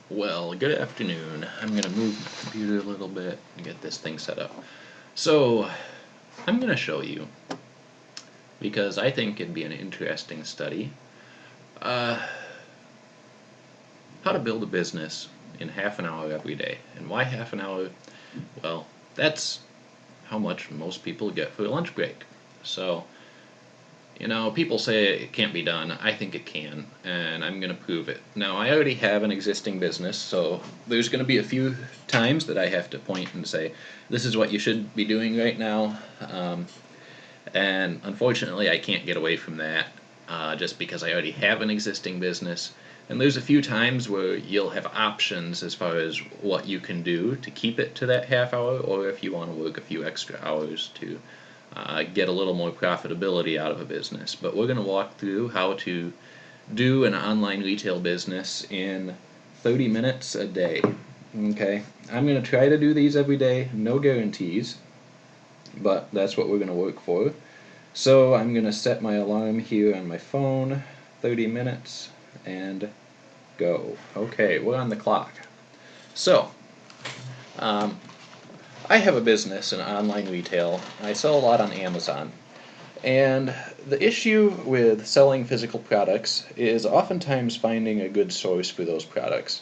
Well, good afternoon. I'm going to move my computer a little bit and get this thing set up. So, I'm going to show you, because I think it'd be an interesting study, uh, how to build a business in half an hour every day. And why half an hour? Well, that's how much most people get for a lunch break. So, people say it can't be done. I think it can, and I'm going to prove it. Now, I already have an existing business, so there's going to be a few times that I have to point and say, this is what you should be doing right now. And unfortunately, I can't get away from that just because I already have an existing business. And there's a few times where you'll have options as far as what you can do to keep it to that half hour, or if you want to work a few extra hours to get a little more profitability out of a business. But we're going to walk through how to do an online retail business in 30 minutes a day. Okay, I'm going to try to do these every day, no guarantees, but that's what we're going to work for. So I'm going to set my alarm here on my phone, 30 minutes, and go. Okay, we're on the clock. So, um, I have a business in online retail. I sell a lot on Amazon. And the issue with selling physical products is oftentimes finding a good source for those products.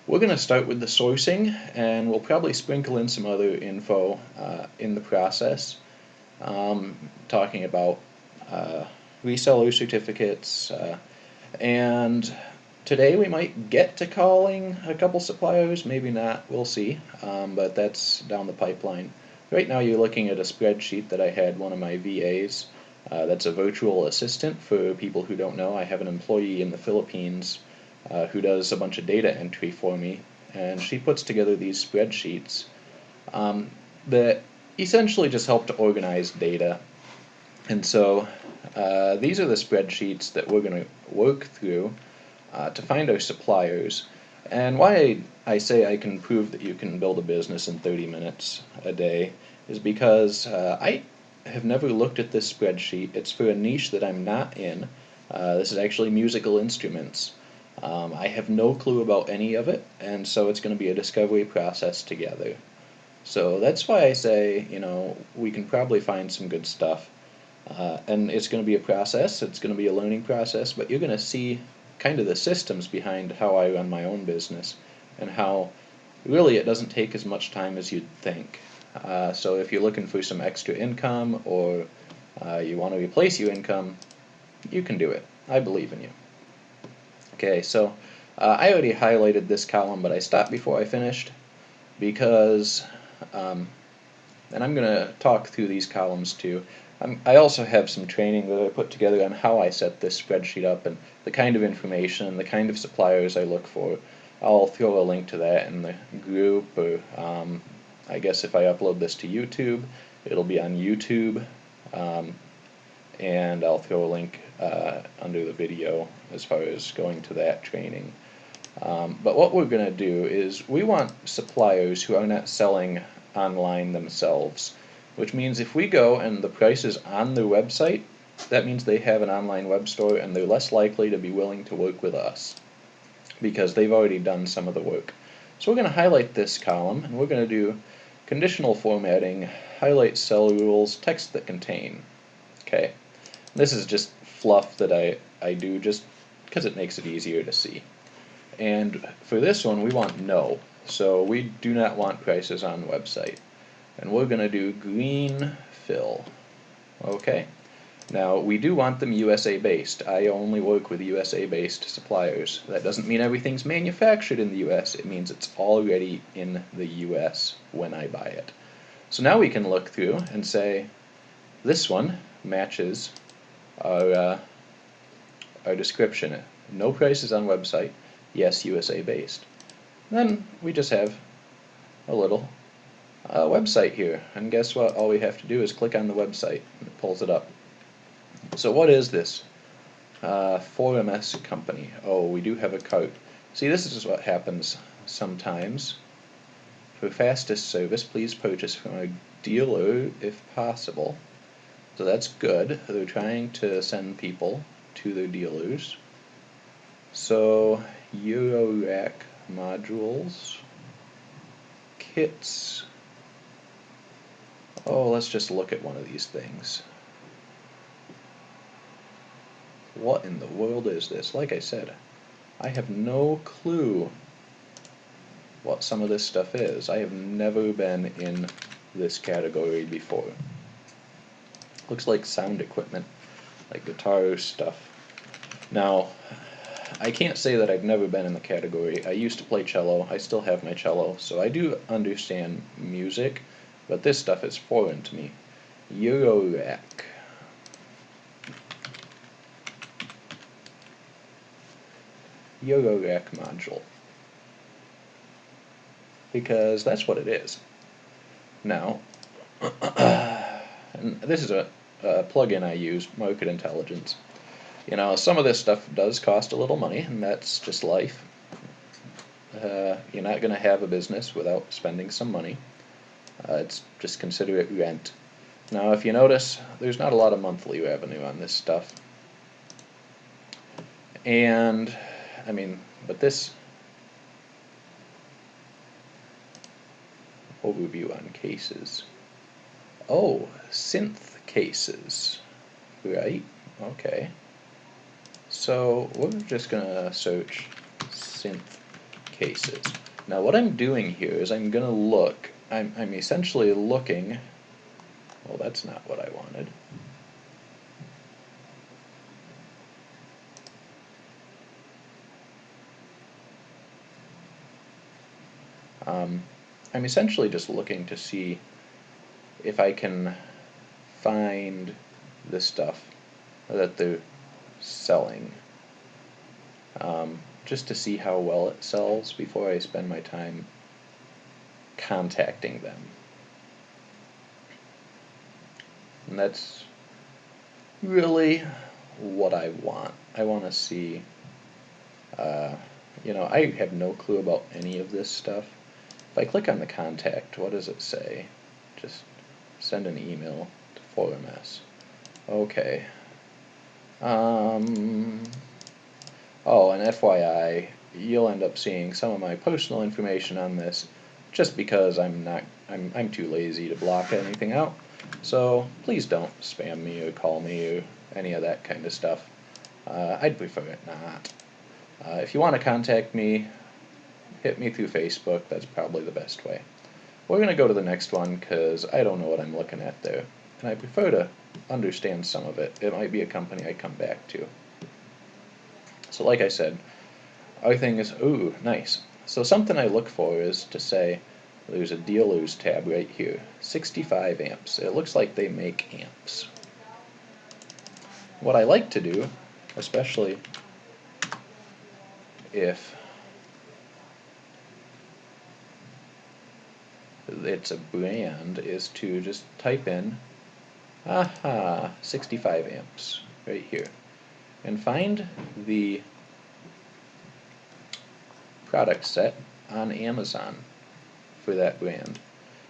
We're going to start with the sourcing, and we'll probably sprinkle in some other info in the process, talking about uh, reseller certificates, and today we might get to calling a couple suppliers, maybe not, we'll see, but that's down the pipeline. Right now you're looking at a spreadsheet that I had one of my VAs. That's a virtual assistant. For people who don't know, I have an employee in the Philippines who does a bunch of data entry for me, and she puts together these spreadsheets that essentially just help to organize data. And so these are the spreadsheets that we're going to work through to find our suppliers. And why I say I can prove that you can build a business in 30 minutes a day is because I have never looked at this spreadsheet. It's for a niche that I'm not in. This is actually musical instruments. I have no clue about any of it, and so it's going to be a discovery process together. So that's why I say, we can probably find some good stuff. And it's going to be a process, it's going to be a learning process, but you're going to see kind of the systems behind how I run my own business and how really it doesn't take as much time as you'd think. So if you're looking for some extra income, or you want to replace your income, you can do it. I believe in you. Okay, so I already highlighted this column, but I stopped before I finished because, and I'm going to talk through these columns too. I also have some training that I put together on how I set this spreadsheet up and the kind of information, the kind of suppliers I look for. I'll throw a link to that in the group, or I guess if I upload this to YouTube, it'll be on YouTube, and I'll throw a link under the video as far as going to that training. But what we're going to do is we want suppliers who are not selling online themselves, which means if we go and the price is on their website, that means they have an online web store and they're less likely to be willing to work with us because they've already done some of the work. So we're going to highlight this column, and we're going to do conditional formatting, highlight cell rules, text that contain. Okay, this is just fluff that I do just because it makes it easier to see. And for this one, we want no. So we do not want prices on the website. And we're going to do green fill. Okay. Now, we do want them USA based. I only work with USA based suppliers. That doesn't mean everything's manufactured in the US. It means it's already in the US when I buy it. So now we can look through and say, this one matches our description. No prices on website. Yes, USA based. Then we just have a little website here, and guess what? All we have to do is click on the website and it pulls it up. So what is this 4MS company? Oh, we do have a cart. See, this is what happens sometimes. For fastest service, please purchase from a dealer if possible. So that's good. They're trying to send people to their dealers. So Eurorack modules, kits. Oh, let's just look at one of these things. What in the world is this? Like I said, I have no clue what some of this stuff is. I have never been in this category before. Looks like sound equipment, like guitar stuff. Now, I can't say that I've never been in the category. I used to play cello. I still have my cello, so I do understand music, but this stuff is foreign to me. Eurorack. Eurorack module. Because that's what it is. Now, and this is a plugin I use, Market Intelligence. You know, some of this stuff does cost a little money, and that's just life. You're not going to have a business without spending some money. It's just consider it rent. Now, if you notice, there's not a lot of monthly revenue on this stuff. And, I mean, but this overview on cases. Oh, synth cases, right? Okay. So we're just going to search synth cases. Now what I'm doing here is I'm going to look, I'm essentially looking, well that's not what I wanted. I'm essentially just looking to see if I can find the stuff that they're selling, just to see how well it sells before I spend my time contacting them. And that's really what I want. I want to see, you know, I have no clue about any of this stuff. If I click on the contact, what does it say? Just send an email to 4MS. Okay. Oh, and FYI, you'll end up seeing some of my personal information on this, just because I'm too lazy to block anything out. So please don't spam me or call me or any of that kind of stuff. I'd prefer it not. If you want to contact me, hit me through Facebook. That's probably the best way. We're going to go to the next one because I don't know what I'm looking at there, and I prefer to understand some of it. It might be a company I come back to. So like I said, our thing is, ooh, nice. So something I look for is to say, there's a dealers tab right here, 65 amps. It looks like they make amps. What I like to do, especially if it's a brand, is to just type in, aha, 65 amps right here, and find the product set on Amazon for that brand.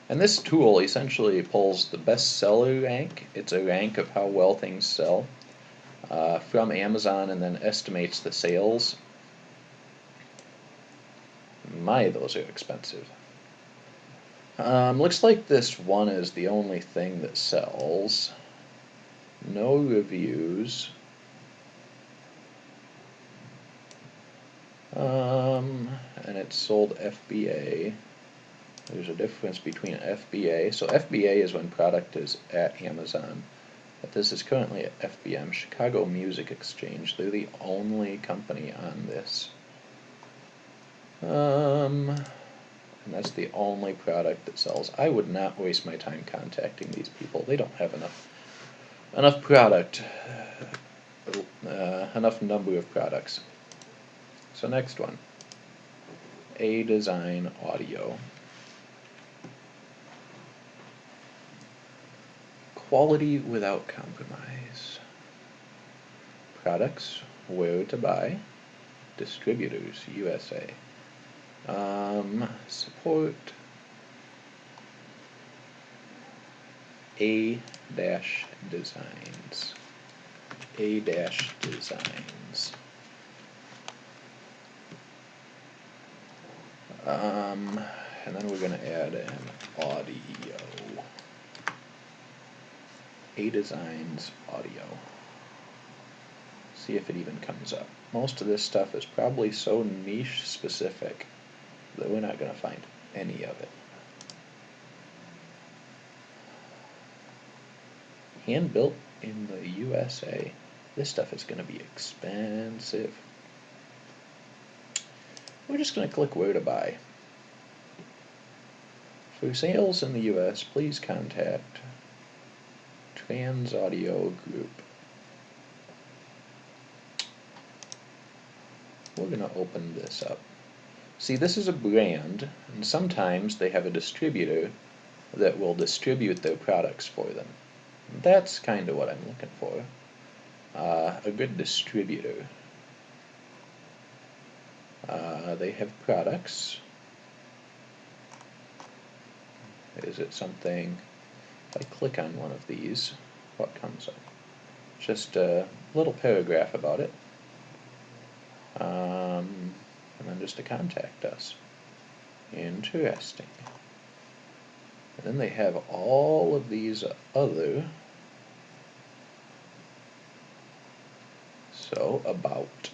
And this tool essentially pulls the bestseller rank. It's a rank of how well things sell from Amazon, and then estimates the sales. My, those are expensive. Looks like this one is the only thing that sells. No reviews. And it's sold FBA. There's a difference between FBA. So FBA is when product is at Amazon. But this is currently at FBM, Chicago Music Exchange. They're the only company on this. And that's the only product that sells. I would not waste my time contacting these people. They don't have enough product, enough number of products. So next one, A-Design Audio. Quality without compromise. Products, where to buy. Distributors, USA. Support A-Designs. A-Designs. And then we're going to add an audio. A-Designs audio. See if it even comes up. Most of this stuff is probably so niche specific that we're not going to find any of it. Hand built in the USA. This stuff is going to be expensive. We're just going to click where to buy. For sales in the US, please contact Trans Audio Group. We're going to open this up. See, this is a brand, and sometimes they have a distributor that will distribute their products for them. That's kind of what I'm looking for. A good distributor. They have products. Is it something, if I click on one of these, what comes up? Just a little paragraph about it. And then just to contact us. Interesting. And then they have all of these other. So, about.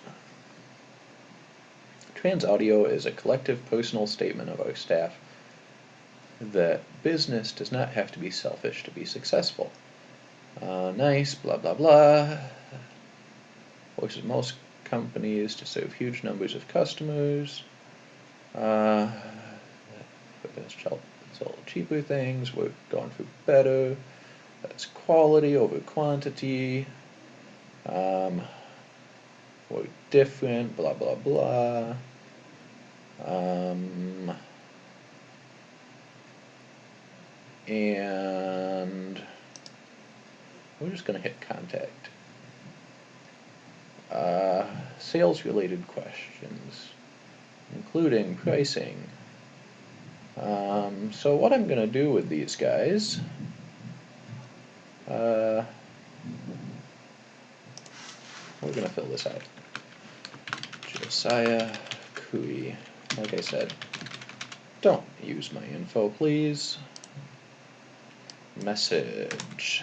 Trans Audio is a collective personal statement of our staff that business does not have to be selfish to be successful. Nice, blah blah blah. Forces most companies to serve huge numbers of customers. Sell cheaper things, we're going for better. That's quality over quantity. We're different, blah blah blah. And we're just going to hit contact. Sales related questions, including pricing. So what I'm going to do with these guys, we're going to fill this out. Josiah Cooey. Like I said, don't use my info, please. Message.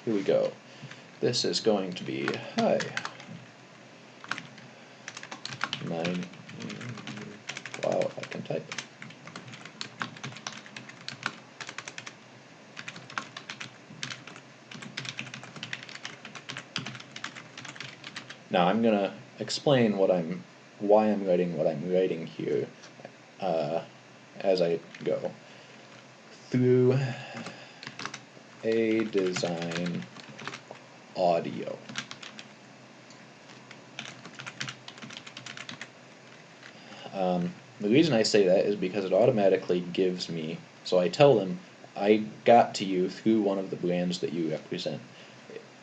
Here we go. This is going to be, hi. Wow, if I can type. Now I'm going to explain why I'm writing what I'm writing here as I go. Through A-Design Audio. The reason I say that is because it automatically gives me, so I tell them I got to you through one of the brands that you represent.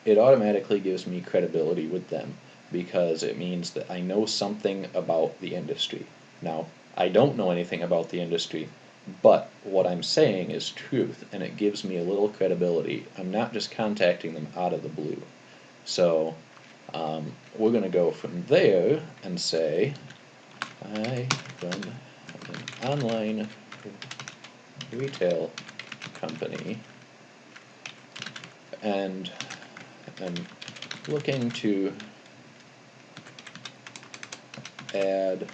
It automatically gives me credibility with them because it means that I know something about the industry. Now, I don't know anything about the industry, but what I'm saying is truth, and it gives me a little credibility. I'm not just contacting them out of the blue. So we're going to go from there and say, I run an online retail company and I'm looking to add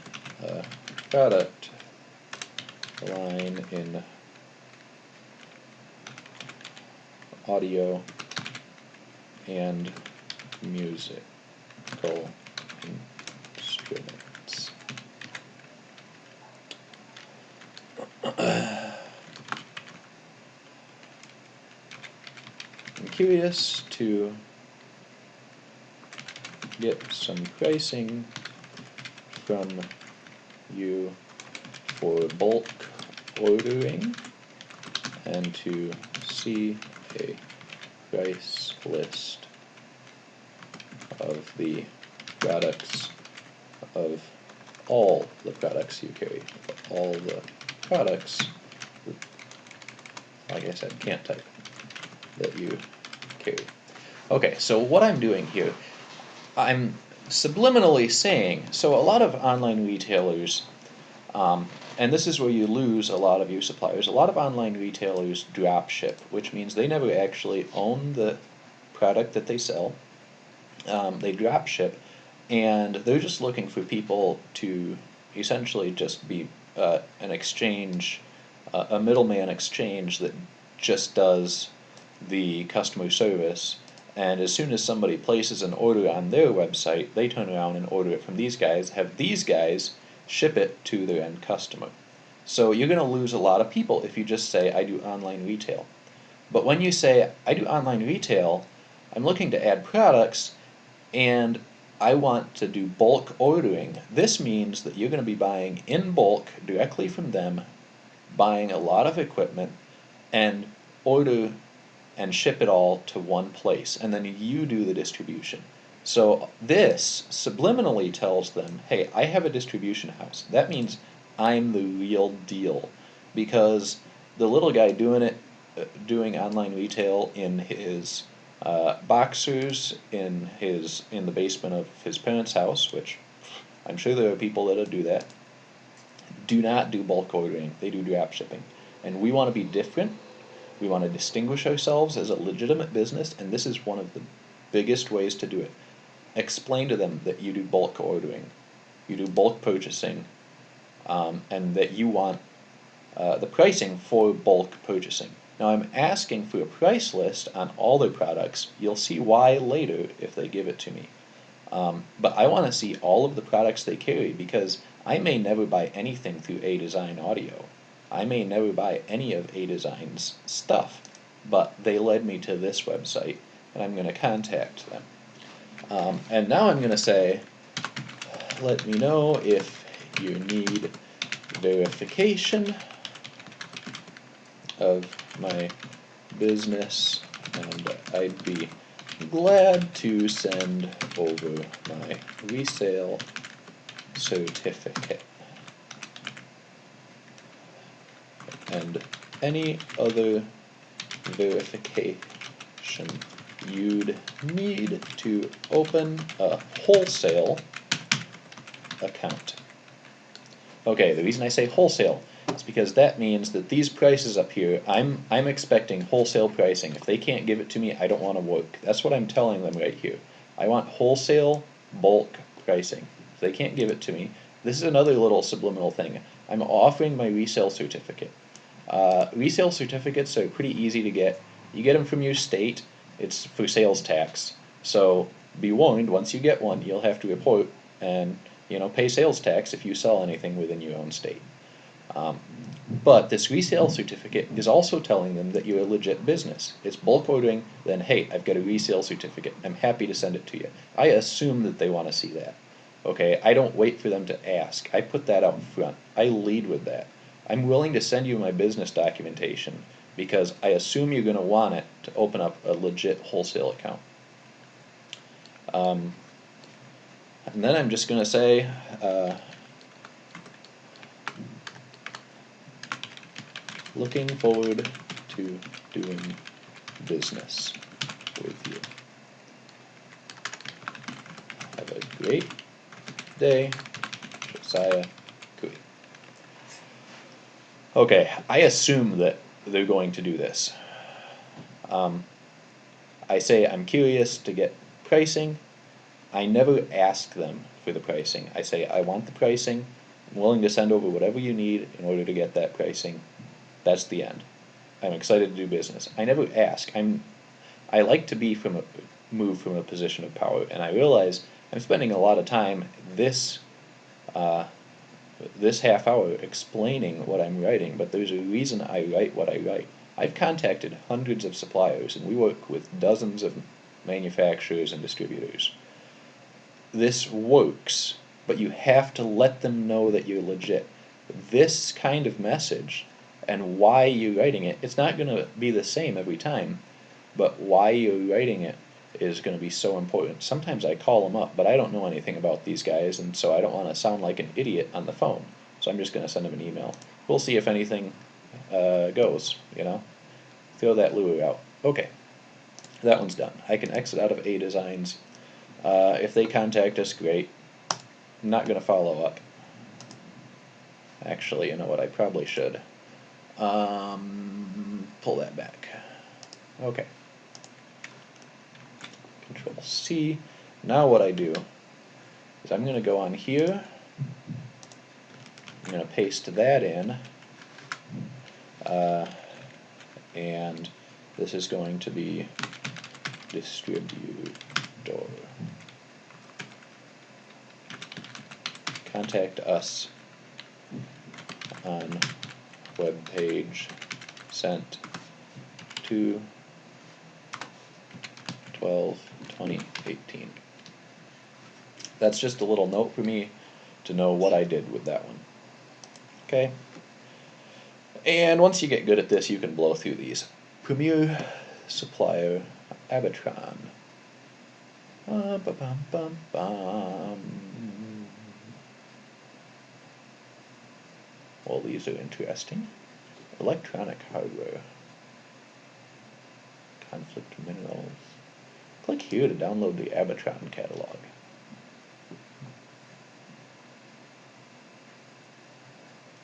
a product line in audio and musical instruments. I'm curious to get some pricing from you for bulk ordering and to see a price list of the products, of all the products you carry, all the products, like I said, can't type, that you carry. Okay, so what I'm doing here, I'm subliminally saying, so a lot of online retailers And this is where you lose a lot of your suppliers. A lot of online retailers drop ship, which means they never actually own the product that they sell. They drop ship, and they're just looking for people to essentially just be an exchange, a middleman exchange that just does the customer service. And as soon as somebody places an order on their website, they turn around and order it from these guys, have these guys ship it to their end customer. So you're going to lose a lot of people if you just say, I do online retail. But when you say, I do online retail, I'm looking to add products, and I want to do bulk ordering. This means that you're going to be buying in bulk directly from them, buying a lot of equipment, and order and ship it all to one place, and then you do the distribution. So this subliminally tells them, hey, I have a distribution house. That means I'm the real deal, because the little guy doing online retail in his boxers in the basement of his parents' house, which I'm sure there are people that do that, do not do bulk ordering. They do drop shipping, and we want to be different. We want to distinguish ourselves as a legitimate business, and this is one of the biggest ways to do it. Explain to them that you do bulk ordering, you do bulk purchasing, and that you want the pricing for bulk purchasing. Now I'm asking for a price list on all their products. You'll see why later if they give it to me. But I want to see all of the products they carry, because I may never buy anything through A Design Audio. I may never buy any of A Design's stuff, but they led me to this website, and I'm going to contact them. And now I'm going to say, let me know if you need verification of my business, and I'd be glad to send over my resale certificate and any other verification you'd need to open a wholesale account. Okay, the reason I say wholesale is because that means that these prices up here, I'm expecting wholesale pricing. If they can't give it to me, I don't want to work. That's what I'm telling them right here. I want wholesale bulk pricing. If they can't give it to me, this is another little subliminal thing. I'm offering my resale certificate. Resale certificates are pretty easy to get. You get them from your state. It's for sales tax. So be warned, once you get one, you'll have to report and pay sales tax if you sell anything within your own state. But this resale certificate is also telling them that you're a legit business. It's bulk ordering, then hey, I've got a resale certificate. I'm happy to send it to you. I assume that they want to see that. Okay, I don't wait for them to ask. I put that out front. I lead with that. I'm willing to send you my business documentation because I assume you're going to want it to open up a legit wholesale account. And then I'm just going to say, looking forward to doing business with you. Have a great day, Josiah Cooey. Okay, I assume that they're going to do this. I say I'm curious to get pricing. I never ask them for the pricing. I say I want the pricing. I'm willing to send over whatever you need in order to get that pricing. That's the end. I'm excited to do business. I never ask. I like to be move from a position of power, and I realize I'm spending a lot of time this half hour explaining what I'm writing, but there's a reason I write what I write. I've contacted hundreds of suppliers, and we work with dozens of manufacturers and distributors. This works, but you have to let them know that you're legit. This kind of message and why you're writing it, it's not going to be the same every time, but why you're writing it is going to be so important. Sometimes I call them up, but I don't know anything about these guys, and so I don't want to sound like an idiot on the phone. So I'm just going to send them an email. We'll see if anything goes, Throw that lure out. Okay, that one's done. I can exit out of A Designs. If they contact us, great. I'm not going to follow up. Actually, you know what, I probably should. Pull that back. Okay. Control C. Now what I do is I'm going to go on here. I'm going to paste that in. And this is going to be distributor. Contact us on web page sent to 12/20/18. That's just a little note for me to know what I did with that one. Okay. And once you get good at this, you can blow through these. Premier supplier Abatron. Well, these are interesting. Electronic hardware. Conflict minerals. Click here to download the Abatron catalog.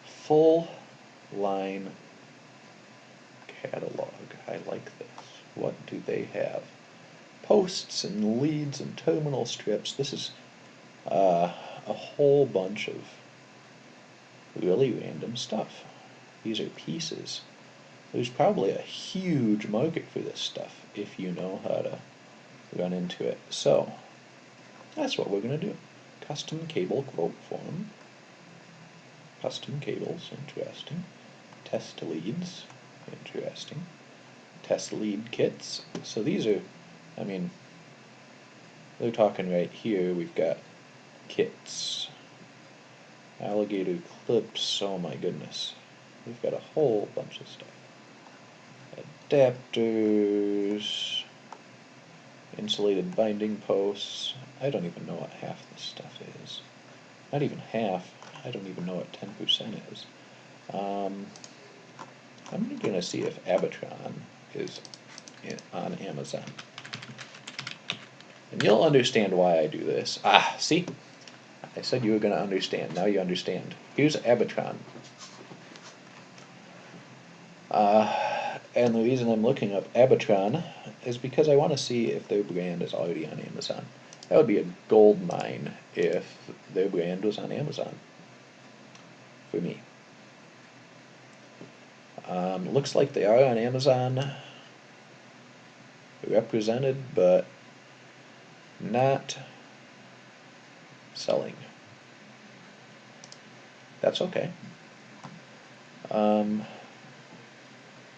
Full line catalog. I like this. What do they have? Posts and leads and terminal strips. This is a whole bunch of really random stuff. These are pieces. There's probably a huge market for this stuff if you know how to run into it. So that's what we're going to do. Custom cable quote form. Custom cables, interesting. Test leads, interesting. Test lead kits. So these are, I mean, they're talking right here. We've got kits. Alligator clips, oh my goodness. We've got a whole bunch of stuff. Adapters, insulated binding posts. I don't even know what half this stuff is. Not even half. I don't even know what 10% is. I'm going to see if Abatron is on Amazon. And you'll understand why I do this. Ah, see? I said you were going to understand. Now you understand. Here's Abatron. And the reason I'm looking up Abatron is because I want to see if their brand is already on Amazon. That would be a gold mine if their brand was on Amazon. For me. Looks like they are on Amazon. Represented, but not selling. That's okay.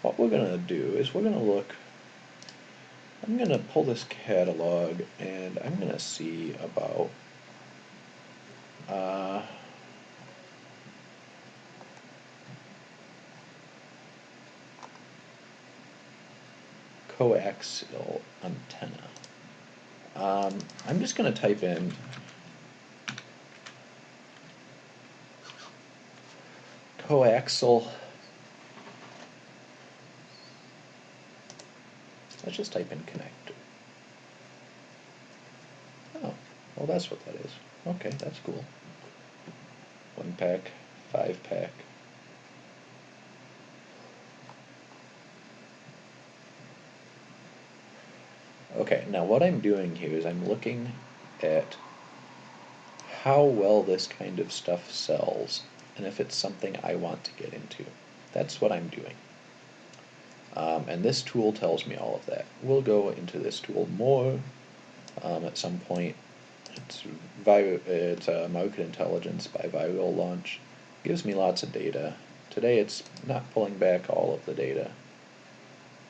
What we're going to do is we're going to look, I'm going to pull this catalog and I'm going to see about coaxial antenna. I'm just going to type in coaxial. Let's just type in connector. Oh, well that's what that is. Okay, that's cool. 1-pack, 5-pack. Okay, now what I'm doing here is I'm looking at how well this kind of stuff sells and if it's something I want to get into. That's what I'm doing. And this tool tells me all of that. We'll go into this tool more at some point. It's Market Intelligence by Viral Launch. Gives me lots of data. Today it's not pulling back all of the data.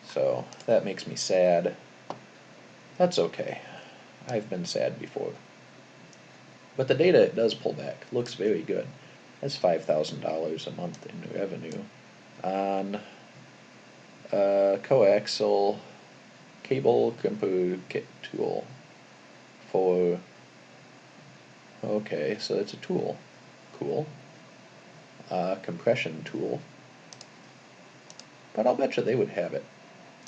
So that makes me sad. That's okay. I've been sad before. But the data it does pull back looks very good. That's $5,000 a month in revenue on coaxial cable crimper kit tool for, okay, so it's a tool. Cool. Compression tool. But I'll bet you they would have it.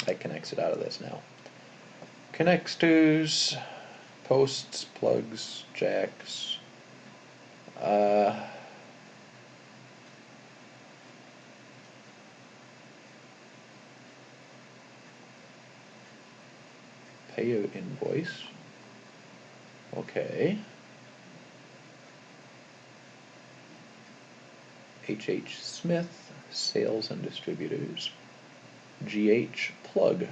I can exit out of this now. Connectors, posts, plugs, jacks. payer invoice. Okay. H.H. Smith, sales and distributors. G.H. Plug.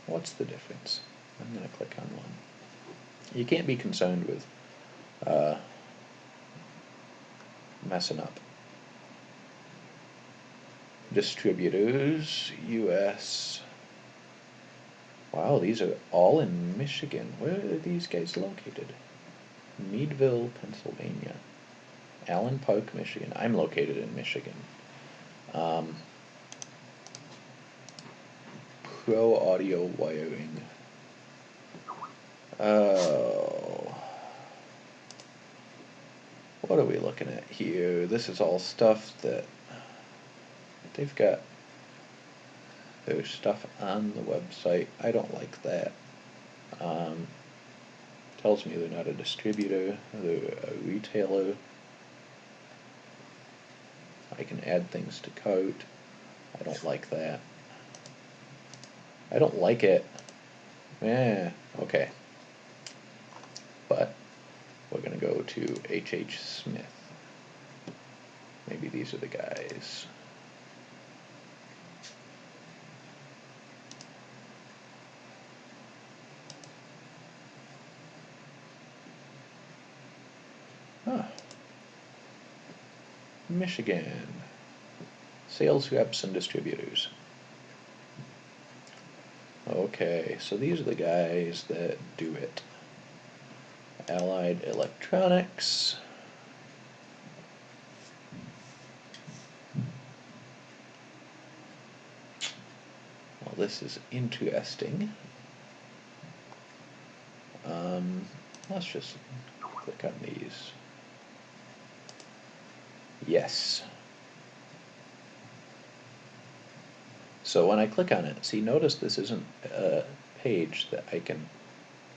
What's the difference? I'm going to click on one. You can't be concerned with messing up. Distributors, U.S. Wow, these are all in Michigan. Where are these guys located? Meadville, Pennsylvania. Allen Park, Michigan. I'm located in Michigan. Pro Audio Wiring. Oh. What are we looking at here? This is all stuff that they've got their stuff on the website. I don't like that. Tells me they're not a distributor, they're a retailer. I can add things to cart. I don't like that. I don't like it. Okay. But we're going to go to H.H. Smith. Maybe these are the guys. Huh. Michigan. Sales reps and distributors. Okay, so these are the guys that do it. Allied Electronics. Well, this is interesting. Let's just click on these. Yes. So when I click on it, see, notice this isn't a page that I can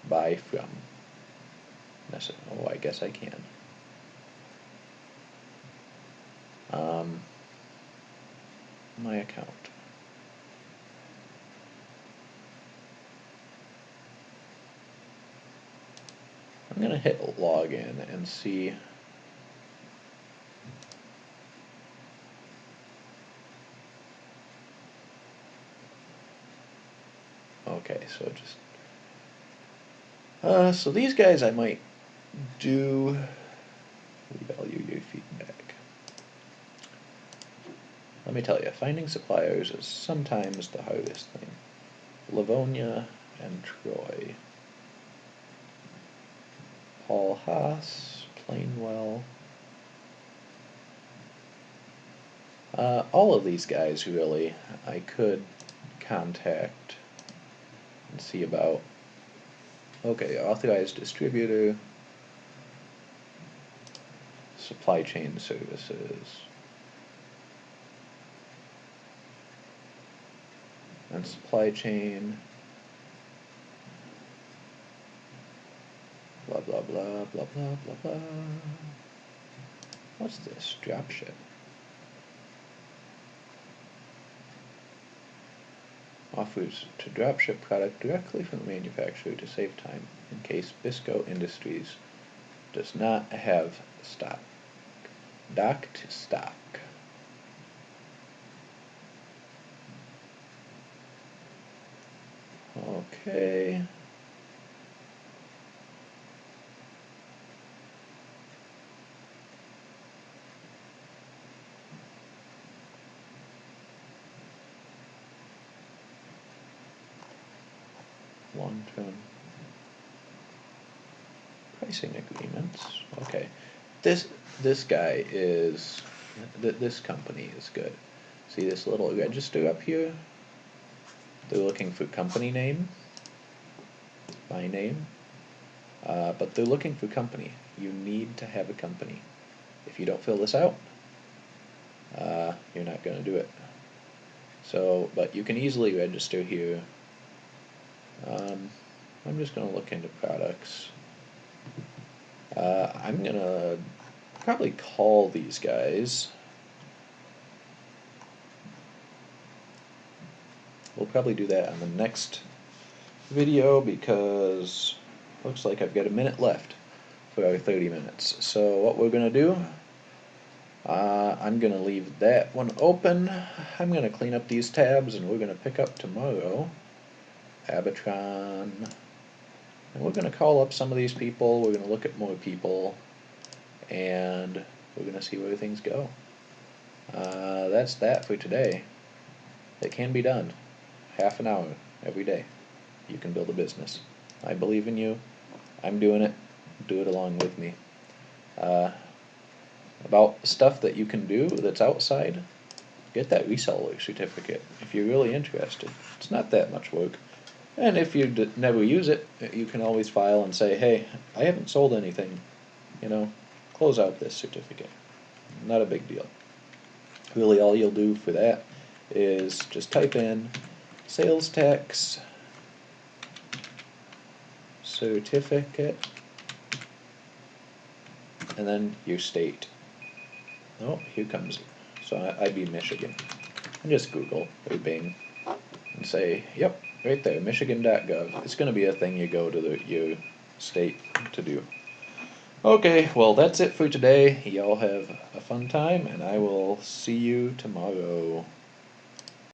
buy from. Oh, I guess I can. My account. I'm going to hit login and see. Okay, so just so these guys I might do. We value your feedback. Let me tell you, finding suppliers is sometimes the hardest thing. Livonia and Troy. Paul Haas, Plainwell. All of these guys really I could contact and see about. Okay, authorized distributor, supply chain services, and supply chain, blah blah blah blah blah blah blah. What's this? Dropship. Offers to dropship product directly from the manufacturer to save time in case Bisco Industries does not have stock. Docked stock. Okay. Long-term pricing agreements. Okay, this guy is this company is good. See this little register up here? They're looking for company name, my name, but they're looking for company. You need to have a company. If you don't fill this out, you're not going to do it. So, but you can easily register here. I'm just going to look into products. I'm going to probably call these guys. We'll probably do that on the next video because looks like I've got a minute left for our 30 minutes. So what we're going to do, I'm going to leave that one open. I'm going to clean up these tabs and we're going to pick up tomorrow Abatron. And we're going to call up some of these people, we're going to look at more people, and we're going to see where things go. That's that for today. It can be done. Half an hour every day. You can build a business. I believe in you. I'm doing it. Do it along with me. About stuff that you can do that's outside, get that reseller certificate if you're really interested. It's not that much work. And if you never use it, you can always file and say, hey, I haven't sold anything. Close out this certificate. Not a big deal. Really all you'll do for that is just type in sales tax certificate and then your state. Oh, here comes it. So I'd be Michigan. And just Google or Bing and say, yep, right there, michigan.gov. It's going to be a thing you go to your state to do. Okay, well that's it for today. Y'all have a fun time and I will see you tomorrow.